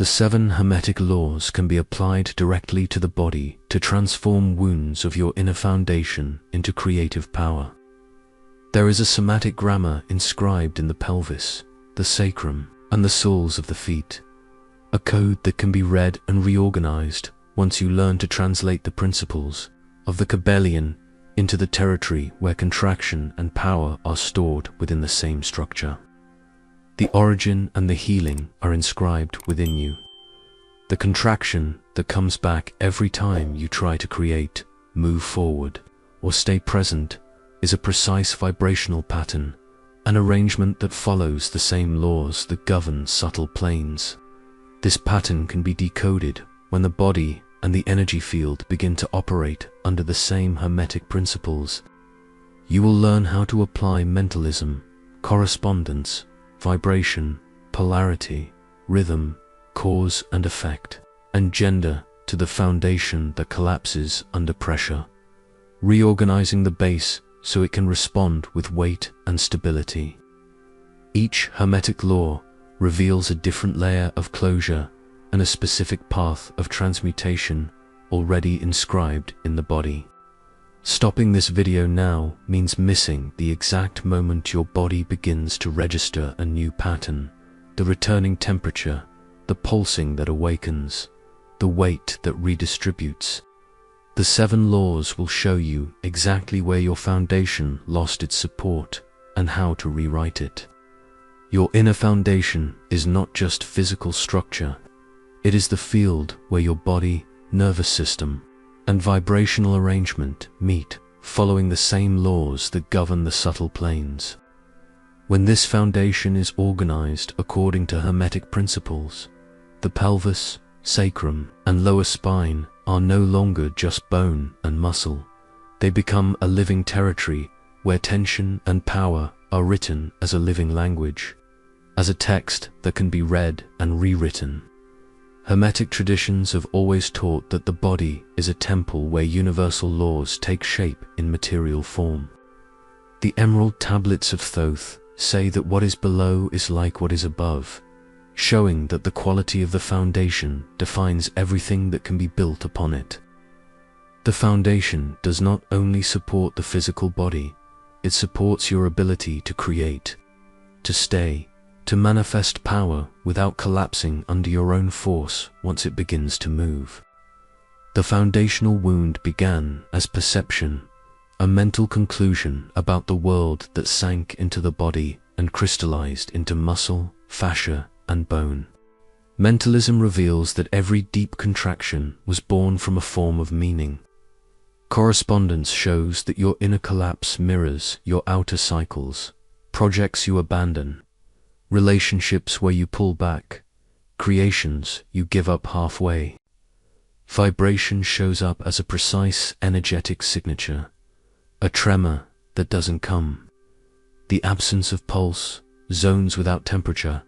The 7 Hermetic laws can be applied directly to the body to transform wounds of your inner foundation into creative power. There is a somatic grammar inscribed in the pelvis, the sacrum, and the soles of the feet, a code that can be read and reorganized once you learn to translate the principles of the Kybalion into the territory where contraction and power are stored within the same structure. The origin and the healing are inscribed within you. The contraction that comes back every time you try to create, move forward, or stay present is a precise vibrational pattern, an arrangement that follows the same laws that govern subtle planes. This pattern can be decoded when the body and the energy field begin to operate under the same Hermetic principles. You will learn how to apply mentalism, correspondence, vibration, polarity, rhythm, cause and effect, and gender to the foundation that collapses under pressure, reorganizing the base so it can respond with weight and stability. Each Hermetic law reveals a different layer of closure and a specific path of transmutation already inscribed in the body. Stopping this video now means missing the exact moment your body begins to register a new pattern, the returning temperature, the pulsing that awakens, the weight that redistributes. The 7 laws will show you exactly where your foundation lost its support and how to rewrite it. Your inner foundation is not just physical structure, it is the field where your body, nervous system, and vibrational arrangement meet, following the same laws that govern the subtle planes. When this foundation is organized according to Hermetic principles, the pelvis, sacrum, and lower spine are no longer just bone and muscle. They become a living territory where tension and power are written as a living language, as a text that can be read and rewritten. Hermetic traditions have always taught that the body is a temple where universal laws take shape in material form. The emerald tablets of Thoth say that what is below is like what is above, showing that the quality of the foundation defines everything that can be built upon it. The foundation does not only support the physical body, it supports your ability to create, to stay, to manifest power without collapsing under your own force once it begins to move. The foundational wound began as perception, a mental conclusion about the world that sank into the body and crystallized into muscle, fascia, and bone. Mentalism reveals that every deep contraction was born from a form of meaning. Correspondence shows that your inner collapse mirrors your outer cycles, projects you abandon, relationships where you pull back, creations you give up halfway. Vibration shows up as a precise energetic signature, a tremor that doesn't come, the absence of pulse, zones without temperature,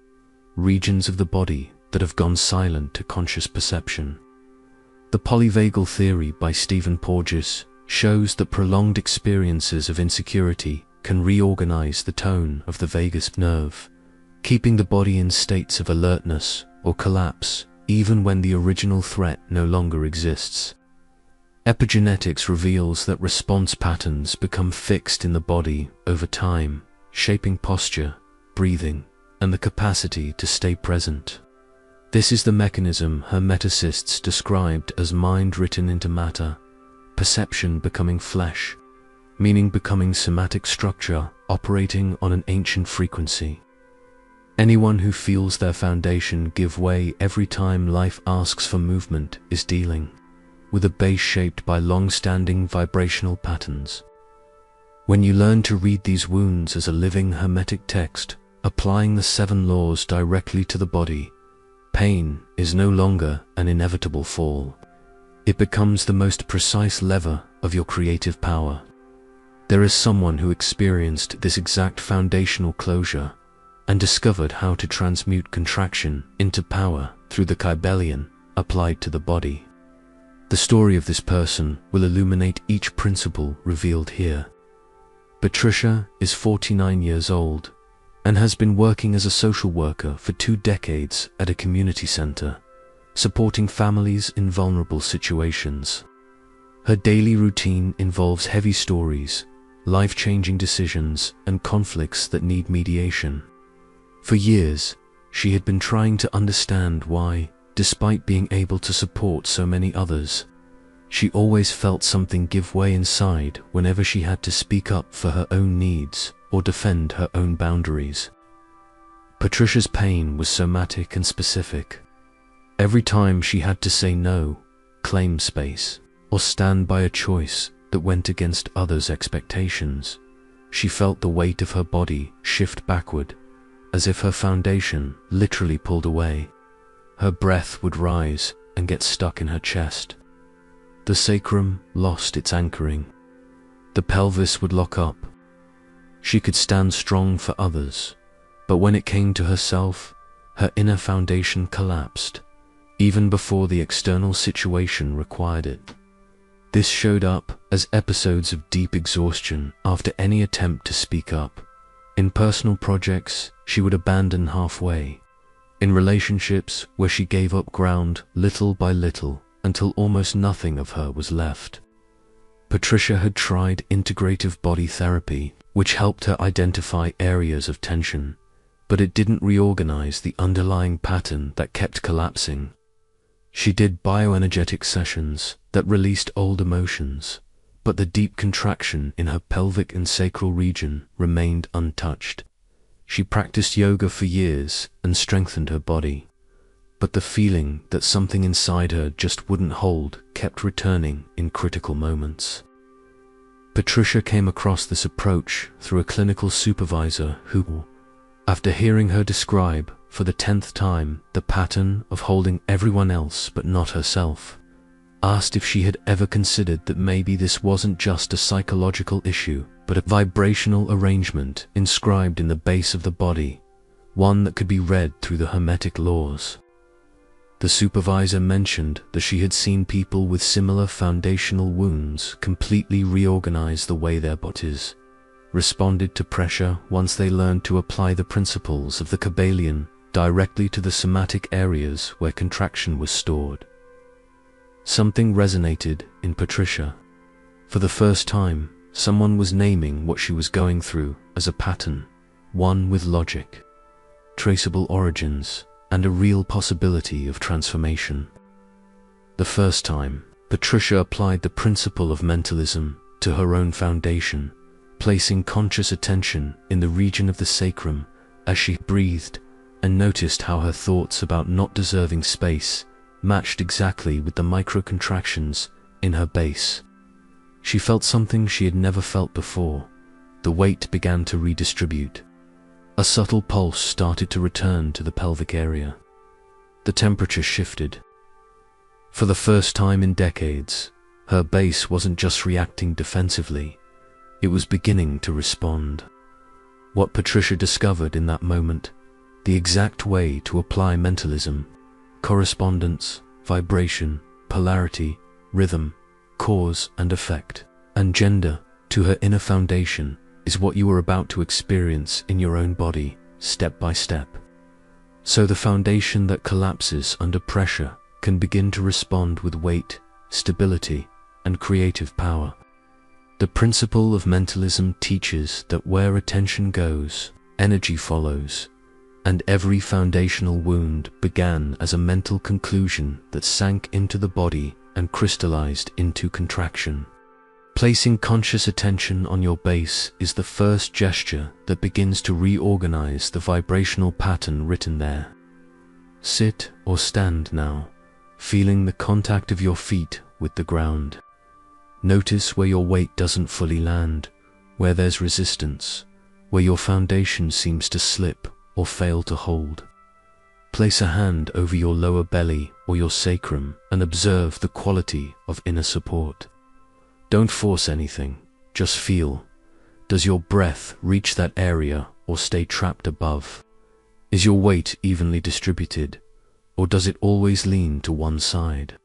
regions of the body that have gone silent to conscious perception. The polyvagal theory by Stephen Porges shows that prolonged experiences of insecurity can reorganize the tone of the vagus nerve, keeping the body in states of alertness or collapse even when the original threat no longer exists. Epigenetics reveals that response patterns become fixed in the body over time, shaping posture, breathing, and the capacity to stay present. This is the mechanism hermeticists described as mind written into matter, perception becoming flesh, meaning becoming somatic structure operating on an ancient frequency. Anyone who feels their foundation give way every time life asks for movement is dealing with a base shaped by long-standing vibrational patterns. When you learn to read these wounds as a living hermetic text, applying the 7 laws directly to the body, pain is no longer an inevitable fall. It becomes the most precise lever of your creative power. There is someone who experienced this exact foundational closure and discovered how to transmute contraction into power through the Kybalion applied to the body. The story of this person will illuminate each principle revealed here. Patricia is 49 years old and has been working as a social worker for 2 decades at a community center supporting families in vulnerable situations. Her daily routine involves heavy stories, life-changing decisions, and conflicts that need mediation. For years, she had been trying to understand why, despite being able to support so many others, she always felt something give way inside whenever she had to speak up for her own needs or defend her own boundaries. Patricia's pain was somatic and specific. Every time she had to say no, claim space, or stand by a choice that went against others' expectations, she felt the weight of her body shift backward, as if her foundation literally pulled away. Her breath would rise and get stuck in her chest. The sacrum lost its anchoring. The pelvis would lock up. She could stand strong for others, but when it came to herself, her inner foundation collapsed, even before the external situation required it. This showed up as episodes of deep exhaustion after any attempt to speak up. In personal projects, she would abandon halfway. In relationships where she gave up ground little by little until almost nothing of her was left. Patricia had tried integrative body therapy, which helped her identify areas of tension, but it didn't reorganize the underlying pattern that kept collapsing. She did bioenergetic sessions that released old emotions, but the deep contraction in her pelvic and sacral region remained untouched. She practiced yoga for years and strengthened her body, but the feeling that something inside her just wouldn't hold kept returning in critical moments. Patricia came across this approach through a clinical supervisor who, after hearing her describe for the 10th time the pattern of holding everyone else but not herself, asked if she had ever considered that maybe this wasn't just a psychological issue, but a vibrational arrangement inscribed in the base of the body, one that could be read through the Hermetic laws. The supervisor mentioned that she had seen people with similar foundational wounds completely reorganize the way their bodies responded to pressure once they learned to apply the principles of the Kabbalion directly to the somatic areas where contraction was stored. Something resonated in Patricia. For the first time, someone was naming what she was going through as a pattern, one with logic, traceable origins, and a real possibility of transformation. The first time, Patricia applied the principle of mentalism to her own foundation, placing conscious attention in the region of the sacrum as she breathed and noticed how her thoughts about not deserving space matched exactly with the micro-contractions in her base. She felt something she had never felt before. The weight began to redistribute. A subtle pulse started to return to the pelvic area. The temperature shifted. For the first time in decades, her base wasn't just reacting defensively, it was beginning to respond. What Patricia discovered in that moment, the exact way to apply mentalism, correspondence, vibration, polarity, rhythm, cause and effect, and gender to her inner foundation, is what you are about to experience in your own body, step by step. So the foundation that collapses under pressure can begin to respond with weight, stability, and creative power. The principle of mentalism teaches that where attention goes, energy follows, and every foundational wound began as a mental conclusion that sank into the body and crystallized into contraction. Placing conscious attention on your base is the first gesture that begins to reorganize the vibrational pattern written there. Sit or stand now, feeling the contact of your feet with the ground. Notice where your weight doesn't fully land, where there's resistance, where your foundation seems to slip or fail to hold. Place a hand over your lower belly or your sacrum and observe the quality of inner support. Don't force anything, just feel. Does your breath reach that area or stay trapped above? Is your weight evenly distributed, or does it always lean to one side?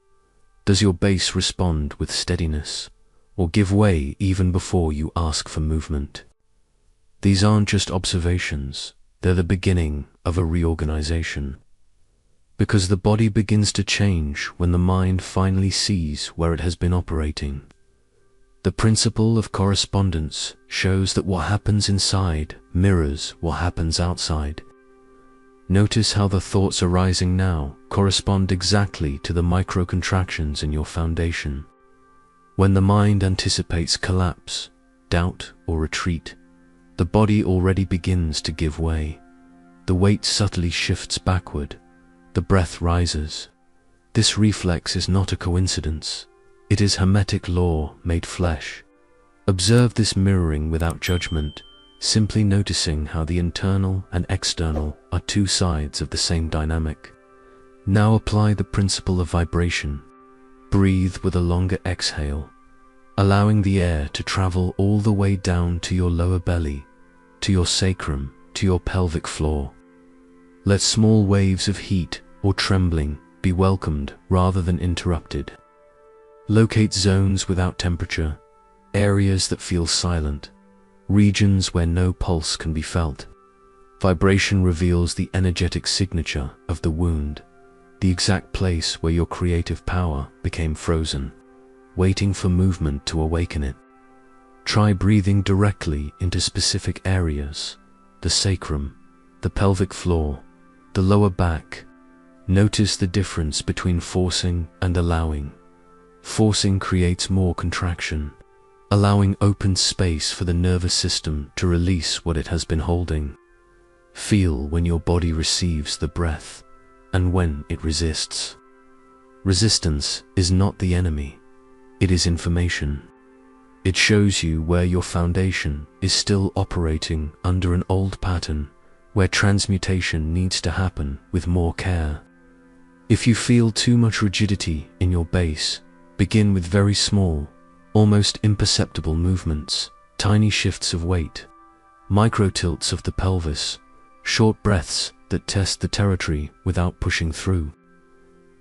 Does your base respond with steadiness, or give way even before you ask for movement? These aren't just observations, they're the beginning of a reorganization. because the body begins to change when the mind finally sees where it has been operating. The principle of correspondence shows that what happens inside mirrors what happens outside. Notice how the thoughts arising now correspond exactly to the micro-contractions in your foundation. When the mind anticipates collapse, doubt, or retreat, the body already begins to give way. The weight subtly shifts backward. The breath rises. This reflex is not a coincidence. It is Hermetic law made flesh. Observe this mirroring without judgment, simply noticing how the internal and external are two sides of the same dynamic. Now apply the principle of vibration. Breathe with a longer exhale, allowing the air to travel all the way down to your lower belly, to your sacrum, to your pelvic floor. Let small waves of heat or trembling be welcomed rather than interrupted. Locate zones without temperature, areas that feel silent, regions where no pulse can be felt. Vibration reveals the energetic signature of the wound, the exact place where your creative power became frozen, waiting for movement to awaken it. Try breathing directly into specific areas, the sacrum, the pelvic floor, the lower back. Notice the difference between forcing and allowing. Forcing creates more contraction, allowing open space for the nervous system to release what it has been holding. Feel when your body receives the breath and when it resists. Resistance is not the enemy, it is information. It shows you where your foundation is still operating under an old pattern, where transmutation needs to happen with more care. If you feel too much rigidity in your base, begin with very small, almost imperceptible movements, tiny shifts of weight, micro tilts of the pelvis, short breaths that test the territory without pushing through.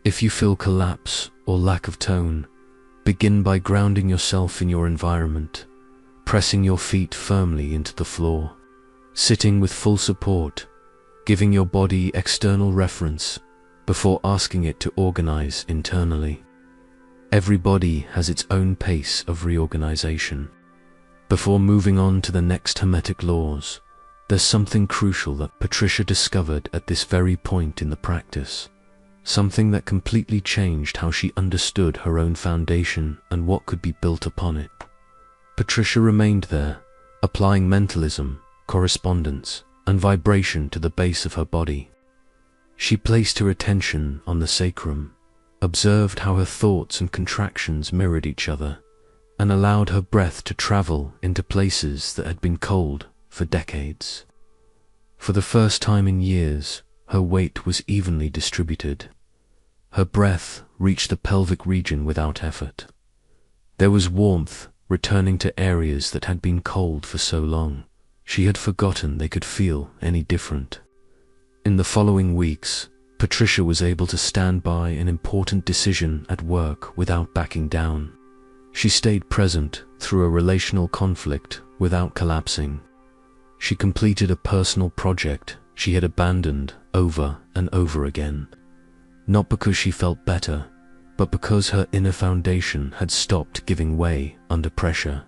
If you feel collapse or lack of tone, begin by grounding yourself in your environment, pressing your feet firmly into the floor, sitting with full support, giving your body external reference before asking it to organize internally. Every body has its own pace of reorganization. Before moving on to the next Hermetic laws, there's something crucial that Patricia discovered at this very point in the practice. Something that completely changed how she understood her own foundation and what could be built upon it. Patricia remained there, applying mentalism, correspondence, and vibration to the base of her body. She placed her attention on the sacrum, observed how her thoughts and contractions mirrored each other, and allowed her breath to travel into places that had been cold for decades. For the first time in years, her weight was evenly distributed. Her breath reached the pelvic region without effort. There was warmth returning to areas that had been cold for so long. She had forgotten they could feel any different. In the following weeks, Patricia was able to stand by an important decision at work without backing down. She stayed present through a relational conflict without collapsing. She completed a personal project she had abandoned over and over again, not because she felt better, but because her inner foundation had stopped giving way under pressure.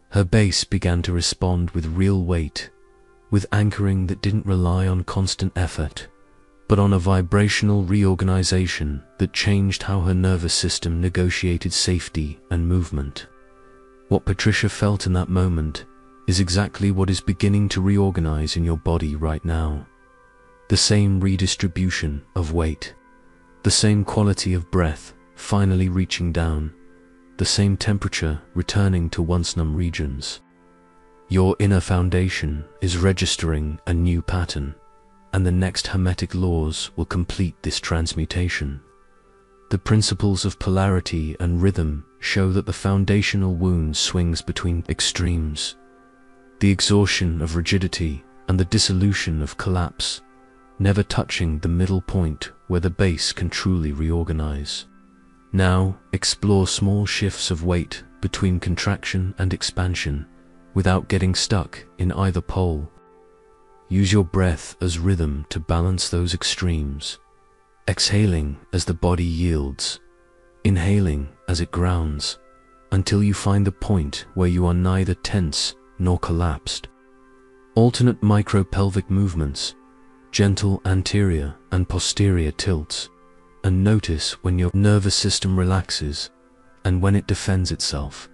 Her base began to respond with real weight, with anchoring that didn't rely on constant effort, but on a vibrational reorganization that changed how her nervous system negotiated safety and movement. What Patricia felt in that moment is exactly what is beginning to reorganize in your body right now. The same redistribution of weight, the same quality of breath finally reaching down, the same temperature returning to once numb regions. Your inner foundation is registering a new pattern, and the next Hermetic laws will complete this transmutation. The principles of polarity and rhythm show that the foundational wound swings between extremes, the exhaustion of rigidity and the dissolution of collapse, never touching the middle point where the base can truly reorganize. Now, explore small shifts of weight between contraction and expansion without getting stuck in either pole. Use your breath as rhythm to balance those extremes. exhaling as the body yields, inhaling as it grounds, until you find the point where you are neither tense nor collapsed. Alternate micro-pelvic movements, gentle anterior and posterior tilts, and notice when your nervous system relaxes and when it defends itself.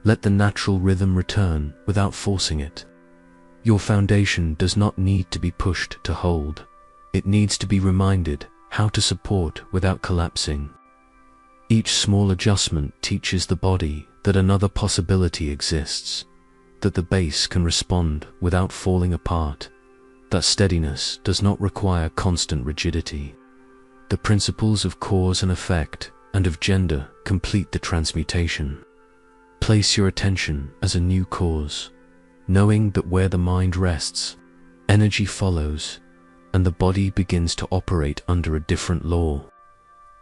Let the natural rhythm return without forcing it. Your foundation does not need to be pushed to hold. It needs to be reminded how to support without collapsing. Each small adjustment teaches the body that another possibility exists, that the base can respond without falling apart, that steadiness does not require constant rigidity. The principles of cause and effect and of gender complete the transmutation. Place your attention as a new cause, knowing that where the mind rests, energy follows, and the body begins to operate under a different law.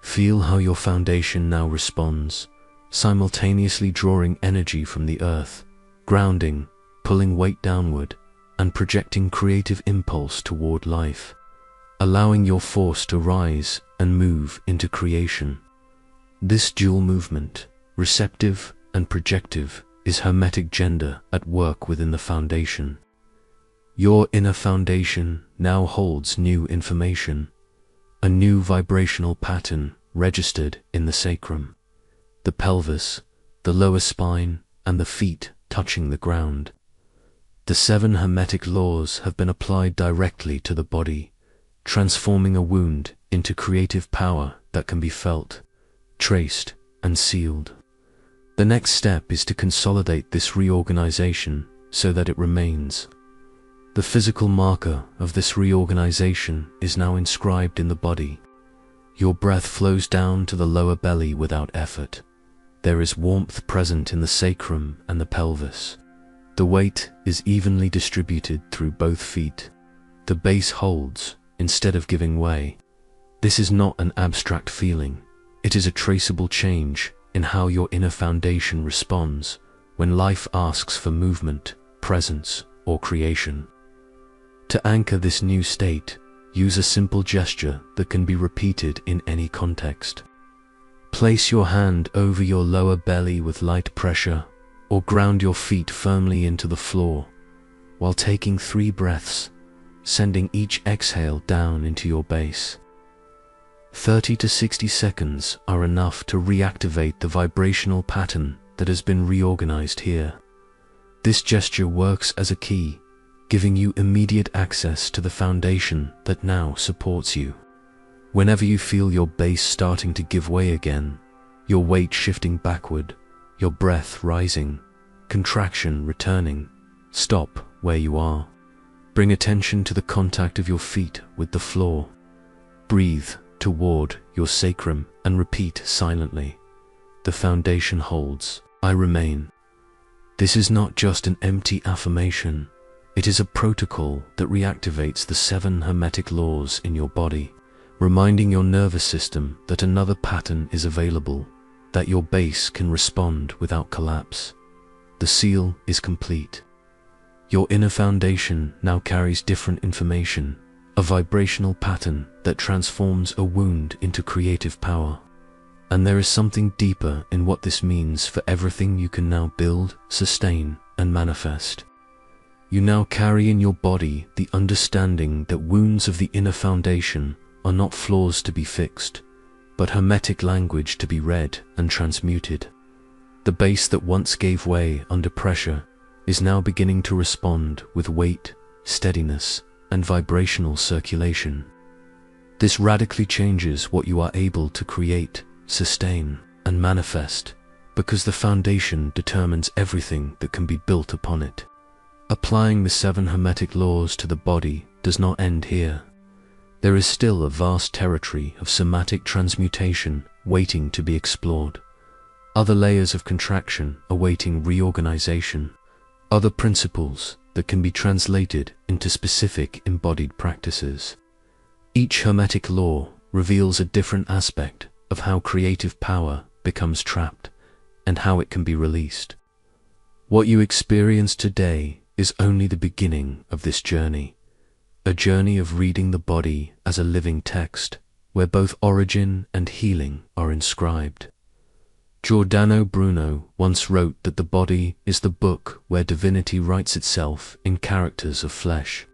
Feel how your foundation now responds, simultaneously drawing energy from the earth, grounding, pulling weight downward, and projecting creative impulse toward life, allowing your force to rise and move into creation. This dual movement, receptive and projective, is Hermetic gender at work within the foundation. Your inner foundation now holds new information, a new vibrational pattern registered in the sacrum, the pelvis, the lower spine, and the feet touching the ground. The 7 Hermetic laws have been applied directly to the body, transforming a wound into creative power that can be felt, traced, and sealed. The next step is to consolidate this reorganization so that it remains. The physical marker of this reorganization is now inscribed in the body. Your breath flows down to the lower belly without effort. There is warmth present in the sacrum and the pelvis. The weight is evenly distributed through both feet. The base holds instead of giving way. This is not an abstract feeling. It is a traceable change in how your inner foundation responds when life asks for movement, presence, or creation. To anchor this new state, use a simple gesture that can be repeated in any context. Place your hand over your lower belly with light pressure, or ground your feet firmly into the floor, while taking 3 breaths, sending each exhale down into your base. 30 to 60 seconds are enough to reactivate the vibrational pattern that has been reorganized here. This gesture works as a key, giving you immediate access to the foundation that now supports you. Whenever you feel your base starting to give way again, your weight shifting backward, your breath rising, contraction returning, stop where you are. Bring attention to the contact of your feet with the floor. Breathe toward your sacrum and repeat silently. The foundation holds. I remain. This is not just an empty affirmation. It is a protocol that reactivates the 7 Hermetic laws in your body, reminding your nervous system that another pattern is available, that your base can respond without collapse. The seal is complete. Your inner foundation now carries different information, a vibrational pattern that transforms a wound into creative power. And there is something deeper in what this means for everything you can now build, sustain, and manifest. You now carry in your body the understanding that wounds of the inner foundation are not flaws to be fixed, but Hermetic language to be read and transmuted. The base that once gave way under pressure is now beginning to respond with weight, steadiness, and vibrational circulation. This radically changes what you are able to create, sustain, and manifest, because the foundation determines everything that can be built upon it. Applying the 7 Hermetic laws to the body does not end here. There is still a vast territory of somatic transmutation waiting to be explored, other layers of contraction awaiting reorganization, other principles that can be translated into specific embodied practices. Each Hermetic law reveals a different aspect of how creative power becomes trapped and how it can be released. What you experience today is only the beginning of this journey, a journey of reading the body as a living text, where both origin and healing are inscribed. Giordano Bruno once wrote that the body is the book where divinity writes itself in characters of flesh.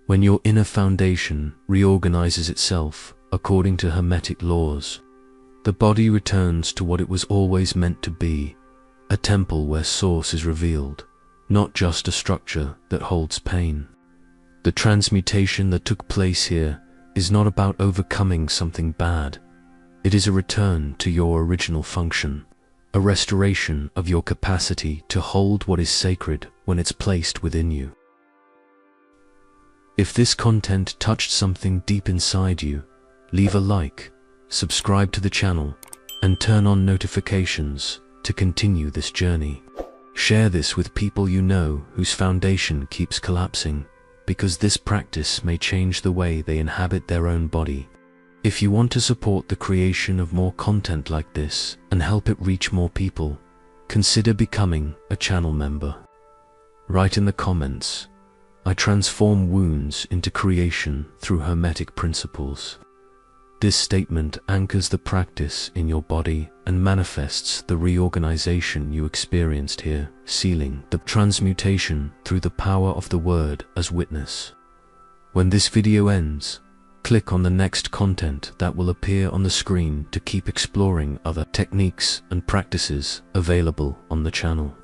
When your inner foundation reorganizes itself according to Hermetic laws, the body returns to what it was always meant to be, a temple where source is revealed, not just a structure that holds pain. The transmutation that took place here is not about overcoming something bad. It is a return to your original function, a restoration of your capacity to hold what is sacred when it's placed within you. If this content touched something deep inside you, leave a like, subscribe to the channel, and turn on notifications to continue this journey. Share this with people you know whose foundation keeps collapsing, because this practice may change the way they inhabit their own body. If you want to support the creation of more content like this and help it reach more people, consider becoming a channel member. Write in the comments, "I transform wounds into creation through Hermetic principles." This statement anchors the practice in your body and manifests the reorganization you experienced here, sealing the transmutation through the power of the word as witness. When this video ends, click on the next content that will appear on the screen to keep exploring other techniques and practices available on the channel.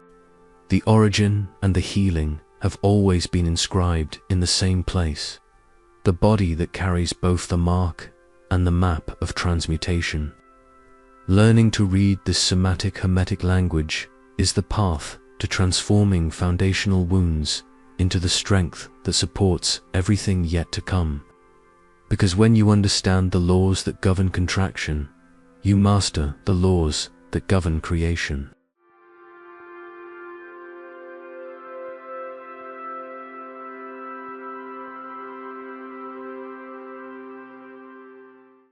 The origin and the healing have always been inscribed in the same place, the body that carries both the mark and the map of transmutation. Learning to read this somatic Hermetic language is the path to transforming foundational wounds into the strength that supports everything yet to come. Because when you understand the laws that govern contraction, you master the laws that govern creation.